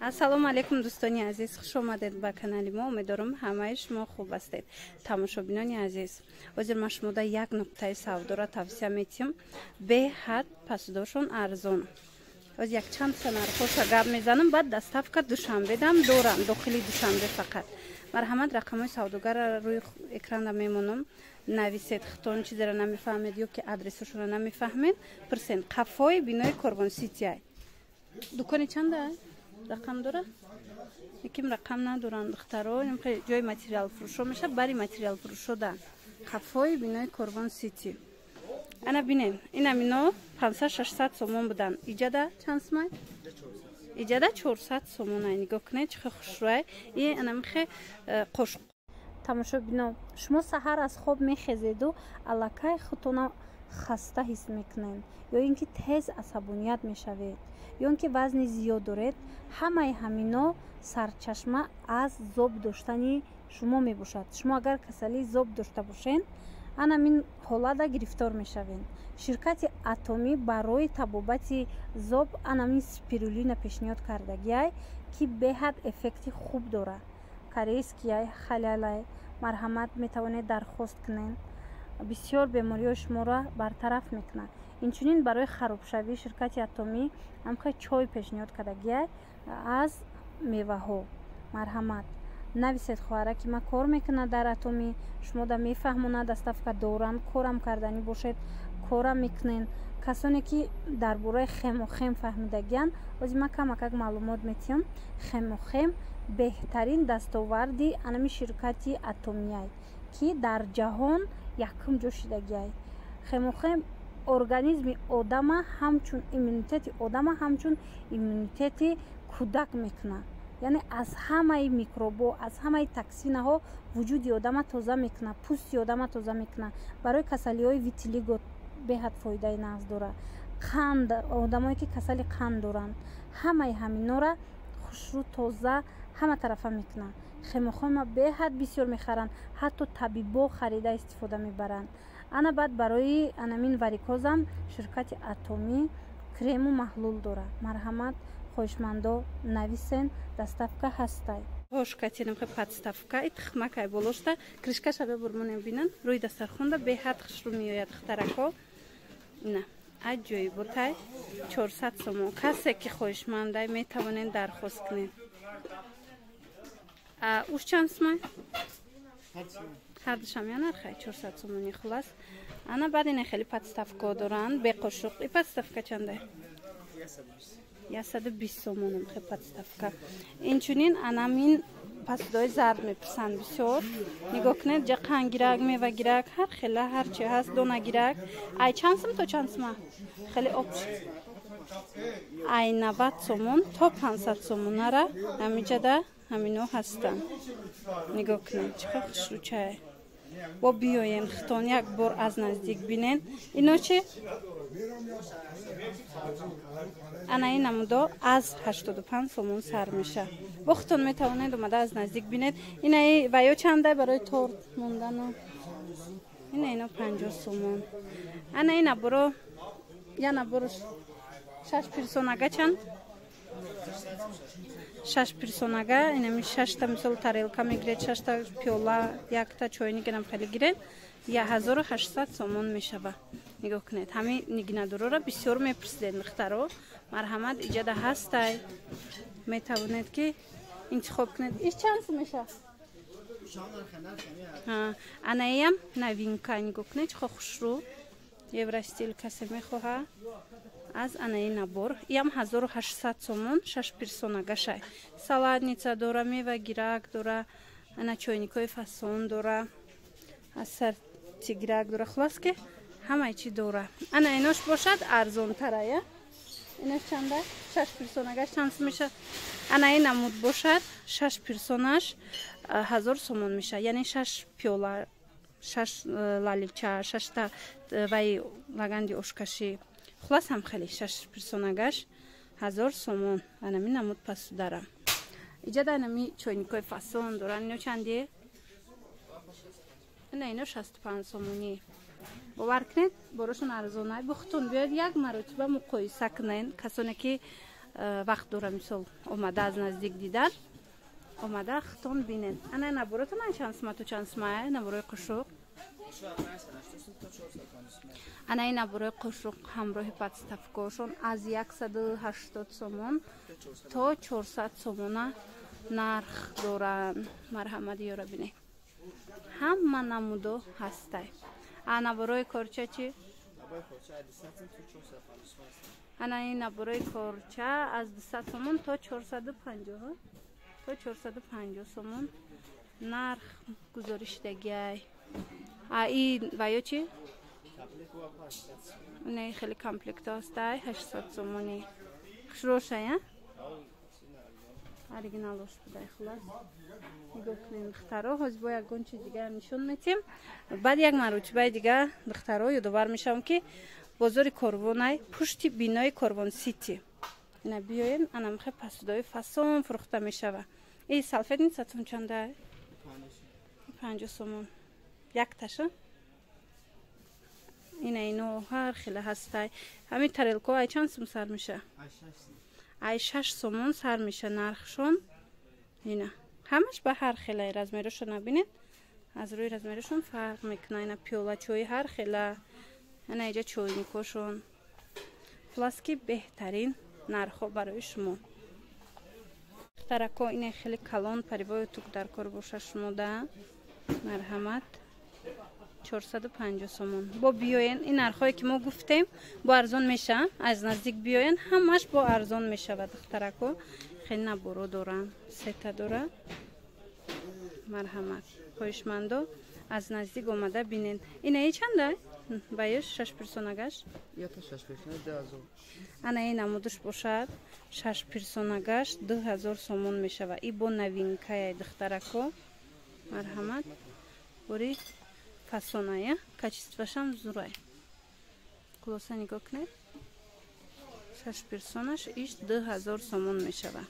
ассалому алайкум дӯстони азиз, хуш омадед ба канали мо. Умедворам ҳамаи шумо хуб ҳастед. Тамошобинони азиз, ҳозир ман шумода як нуқтаи савдоро тавсия метиҳам. Беҳад пасудошон арзон. ҳозир якчанд та нархоша гап мезанам, баъд доставка душанбедам дорам, дохили Душанбе фақат. Марҳамат, рақамҳои савдогара рӯи экрана мемонам. Нависед, хитон чизеро намефаҳмед ё ки адресашонро намефаҳмед, пурсен. Қафои бинои Корбон Ситиай. Дукони чанда? Рақам дора? Яким рақам надоранд духтаро. Ҷои материал фурӯшо меша, бари материал фурӯшода. Қафои бинои Корбон Сити. Ана бинен, ина мино 500-600 сомон будан. Иҷада чанд сомон? Иҷада 400 сомон. Нигоҳ кунед, чӣ хушрӯй. И ана михе қошқ. Тамошобино, шумо саҳар аз хоб мехезеду аллакай худтона хаста ҳис мекунед, ё ин ки тез асабоният мешавед, ё ин ки вазни зиёд доред. Ҳамаи ҳамино сарчашма аз зоб доштани шумо мебошад. Шумо агар касалии зоб дошта бошед, ана мин ҳолата гирифтор мешавед. Ширкати Атоми барои табобати зоб ана мин спирулина пешниҳод кардагиай, ки беҳад эффекти хуб дорад. Корейскияй, халялай, марҳамат метавонед дархост кунед. Бисёр бемориҳои шуморо бартараф мекунад. Инчунин барои харобшавӣ ширкати Атоми ҳамхе чой пешниҳод кардагиай аз меваҳо. Марҳамат, нависед хоҳара ки ма кор мекунад дар Атоми, шумода мефаҳмонад доставка доранд, корам карданӣ бошед, корам мекунед. Касоне ки дар бораи хемохем фаҳмидагиянд, ҳозир ма камакак маълумот метиҳам. Хемохем беҳтарин дастоварди анами ширкати Атомияй, ки дар ҷаҳон якум ҷо шидагиай. Хемохем организми одама ҳамчун иммунитети одама ҳамчун иммунитети кӯдак мекунад. Яъне аз ҳамаи микробо, аз ҳамаи токсинаҳо вуҷуди одама тоза мекунад, пӯсти одама тоза мекунад. Барои касалиҳои витилиго беҳад фоидаи нағз дорад. Қанд, одамое ки касали қанд доранд, ҳамаи ҳаминора хушрӯ тоза ҳама тарафа мекунад. Хемохема беҳад бисёр мехаранд, ҳатто табибо харида истифода мебаранд. Ана баъд барои анамин варикозам ширкати Атоми крему маҳлул дорад. Марҳамат, хоҳишмандо нависен, доставка ҳастай. Ҳошкатинам хе подставка и тхмакай болошта, кришкаша бебурмонем бинан, рӯи дастархонда беҳад хушрӯ меояд хтарако. Ина аҷои бутай 400 сомон. Касе ки хоҳишмандай метавонед дархост кунед. Уш чанд сомон? Ҳардушам я нархай 400 сомони хулас. Ана баъд ина хеле подставка доранд, беқошуқ. И подставка чанда? 120 сомонам хе подставка. Инчунин ана мин пасудои зард меписанд бисёр. Нигоҳ кунед, ҷақан гирак, мева гирак, ҳар хела ҳар чи ҳаст, дона гирак. Ай чанд сом то чанд сом? Хеле об. Ай 90 сомон то 500 сомонара ҳамиҷада ҳамино ҳастанд. Нигоҳ кунед, чӣ хушрӯчае. Бо биёем хитон як бор аз наздик бинен. Ино чи? Ана ин намудо аз 85 сомон сар меша. Бо хитон метавонед омада аз наздик бинед. Ина ваё чандай барои торт мондану? Ина ино 50 сомон. Ана ина боро я наборош 6 персонага чанд? 6 персонага, инами 6 та мисол тарелка мегиред, 6 та пиёла, 1 та чойник инам хеле гиред, 1800 сомон мешава. Нигоҳ кунед, ҳами нигинадорора бисёр мепурсидед мухтаро. Марҳамат, иҷада ҳастай. Метавонед ки интихоб кунед. Иш чанд сом меша? Анаям новинка. Нигоҳ кунед, чӣ хушрӯ. Евростил касе мехоҳа. Аз анаи набор ям 1800 сомон 6 персонага шай. Салатница дора, мева гирак дора, ана чойникои фасон дора, ассорти гирак дора. Хулос ки ҳамаи чи дора. Ана инош бошад арзонтара, я? Инош чанда? 6 персонагаш чанд сом меша? Ана ин намуд бошад 6 персонаш 1000 сомон меша. Яъне 6 пиёла, 6 лалича, 6 та вай лаганди ошкаши. Хулас ҳам хеле 6 персонагаш 1000 сомон. Анами намуд пасудара. Иҷада анами чойникои фасон доран. Ино чанди? Ина ино 65 сомони. бовар кунед, борошон арзонай. Бухтун биёед як маротиба муқоиса кунед. Касоне ки вақт дора мисол омада аз наздик дидан омада хитон бинен ана наборотон чанд сомату чанд сомае наборои қушуқ ана ин наборои қушуқ ҳамроҳи подставкошон аз 180 сомон то 400 сомона нарх доранд марҳамат ёра бинед ҳама намудо ҳастай а наборои корча чӣ ана ин наборои корча аз 200 сомон то 450 сомон нарх гузоришдагиай а ин ваё чӣ не хеле комплект ҳастай 800 сомони хушрошая оригиналош будай хулас нигоҳ кунем духтаро ҳозир бо ягон чиз дигар нишон метим баъд як маротибаи дигар духтаро ёдовар мешавам ки бозори корвонай пушти бинои корвон сити ина биёен ана мехе пасудои фасон фурӯхта мешава и салфетницатон чанда 50 сомон якташа ина ино ҳар хела ҳастай ҳамин тарелко ай чанд сум сар меша ай 6 сомон сар меша нархшон ина ҳамаш ба ҳар хелаи размерошон набинед аз рӯи размерошон фарқ мекуна ина пиёла чой ҳар хела ина иҷа чойникошон фласки беҳтарин нархҳо барои шумо тарако ина хеле калон парибои тук дар кор боша шумода марҳамат 450 сомон бо биёен ин нархҳое ки мо гуфтем бо арзон мешавад аз наздик биёен ҳамаш бо арзон мешавад духтарако хеле наборо дорам сета дора марҳамат хоҳишмандо аз наздик омада бинед инаи чанда баёш 6 персонагаш ана ин намудуш бошад 6 персонагаш 2000 сомон мешавад и бо новинкае духтарако марҳамат бори фасоная качествашам зурай хулоса нигоҳ кунед 6 персонаш иш 2000 сомон мешавад